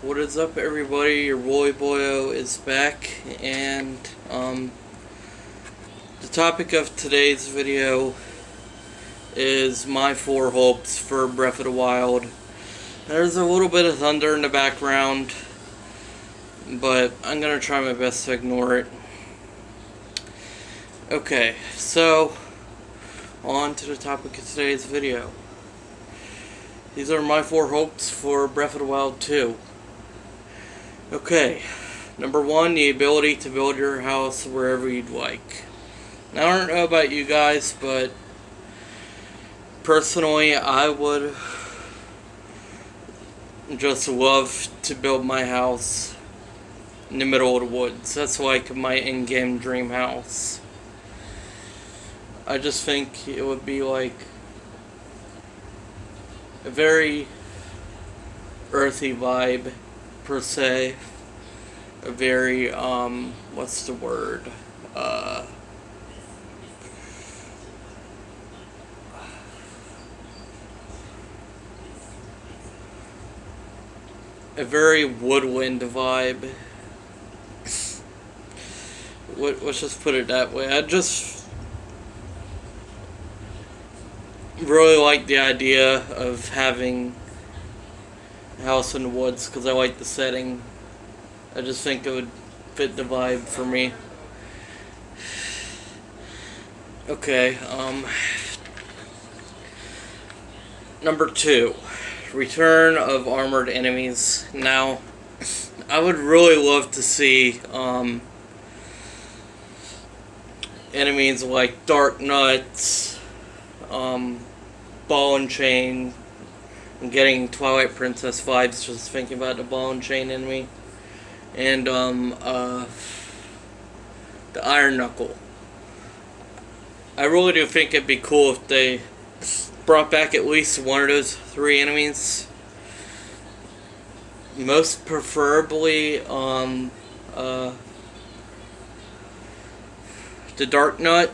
What is up, everybody? Your boy Boyo is back, and the topic of today's video is my 4 hopes for Breath of the Wild. There's a little bit of thunder in the background, but I'm gonna try my best to ignore it. Okay, so on to the topic of today's video. These are my 4 hopes for Breath of the Wild 2. Okay, number 1, the ability to build your house wherever you'd like. Now, I don't know about you guys, but personally, I would just love to build my house in the middle of the woods. That's like my in-game dream house. I just think it would be like a very earthy vibe, per se. A very, what's the word? A very woodwind vibe. Let's just put it that way. I just really like the idea of having a house in the woods because I like the setting. I just think it would fit the vibe for me. Okay, number 2, return of armored enemies. Now, I would really love to see, enemies like Darknut, Ball and Chain. I'm getting Twilight Princess vibes just thinking about the Ball and Chain enemy. And, the Iron Knuckle. I really do think it'd be cool if they brought back at least one of those 3 enemies. Most preferably, the Darknut.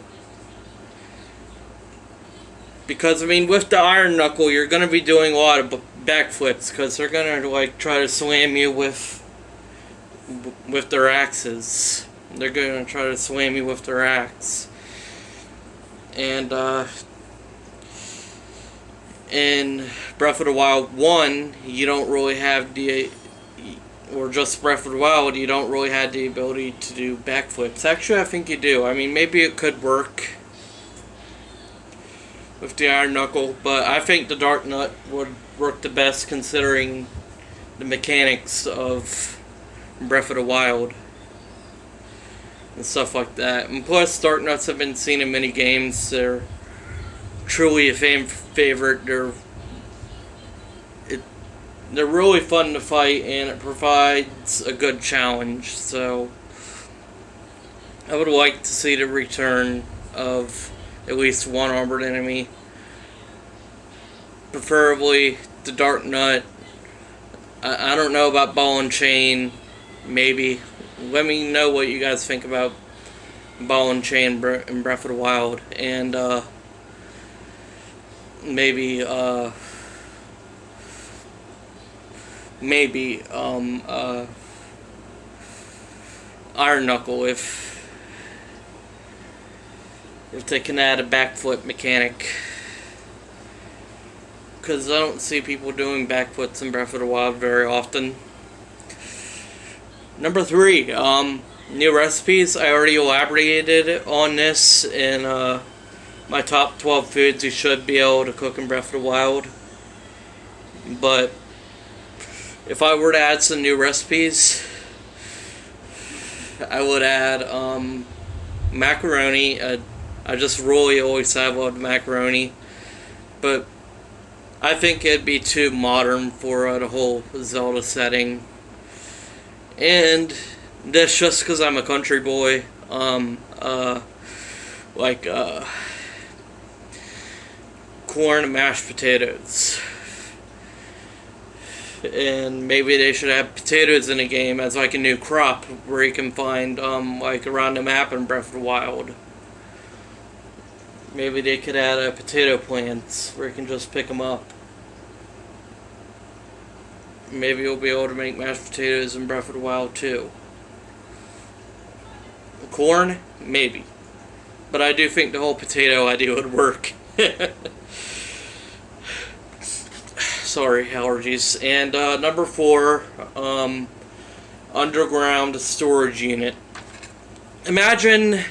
Because, I mean, with the Iron Knuckle, you're gonna be doing a lot of backflips, because they're gonna, like, try to slam you with their axes. They're gonna try to slam you with their axe. And, in Breath of the Wild 1, you don't really have or just Breath of the Wild, you don't really have the ability to do backflips. Actually, I think you do. I mean, maybe it could work with the Iron Knuckle, but I think the Darknut would work the best considering the mechanics of Breath of the Wild and stuff like that. And plus, Darknuts have been seen in many games. They're truly a fan favorite. They're really fun to fight, and it provides a good challenge. So I would like to see the return of at least one armored enemy, preferably the Darknut. I don't know about Ball and Chain. Maybe. Let me know what you guys think about Ball and Chain in Breath of the Wild. And, maybe, Iron Knuckle if they can add a backflip mechanic. Because I don't see people doing backflips in Breath of the Wild very often. Number 3, new recipes. I already elaborated on this in my top 12 foods you should be able to cook in Breath of the Wild. But if I were to add some new recipes, I would add macaroni. I just really always have loved macaroni, but I think it'd be too modern for the whole Zelda setting. And that's just because I'm a country boy. Corn and mashed potatoes. And maybe they should have potatoes in the game as like a new crop where you can find like around the map in Breath of the Wild. Maybe they could add potato plants where you can just pick them up. maybe you'll be able to make mashed potatoes in Breath of the Wild 2. Corn? Maybe. But I do think the whole potato idea would work. Sorry, allergies. And number 4, underground storage unit. Imagine an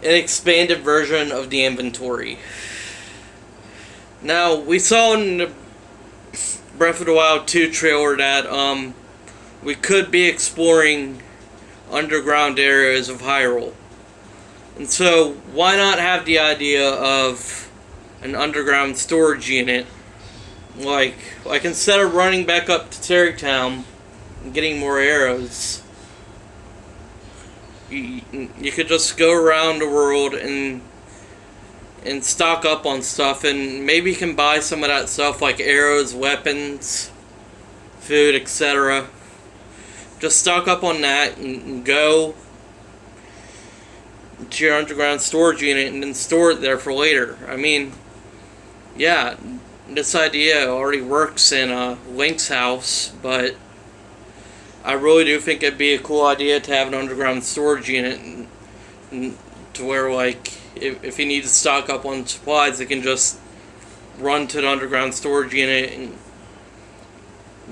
expanded version of the inventory. Now, we saw in the Breath of the Wild 2 trailer that we could be exploring underground areas of Hyrule. And so, why not have the idea of an underground storage unit? Like instead of running back up to Tarrey Town and getting more arrows, you could just go around the world and stock up on stuff, and maybe you can buy some of that stuff like arrows, weapons, food, etc. Just stock up on that and go to your underground storage unit and then store it there for later. I mean, yeah, this idea already works in Link's house, but I really do think it'd be a cool idea to have an underground storage unit and to where, like, if he needs to stock up on supplies, they can just run to the underground storage unit and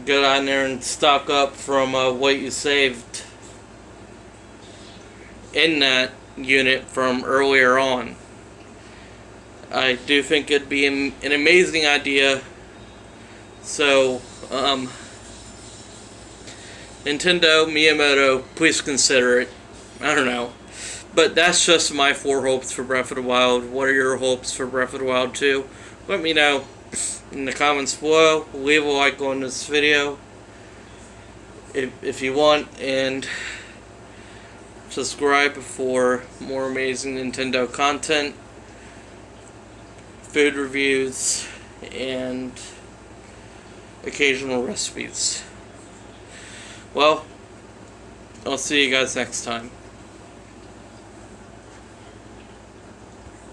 go down there and stock up from what you saved in that unit from earlier on. I do think it'd be an amazing idea. So, Nintendo, Miyamoto, please consider it. I don't know. But that's just my 4 hopes for Breath of the Wild. What are your hopes for Breath of the Wild 2? Let me know in the comments below. Leave a like on this video if you want, and subscribe for more amazing Nintendo content, food reviews, and occasional recipes. Well, I'll see you guys next time.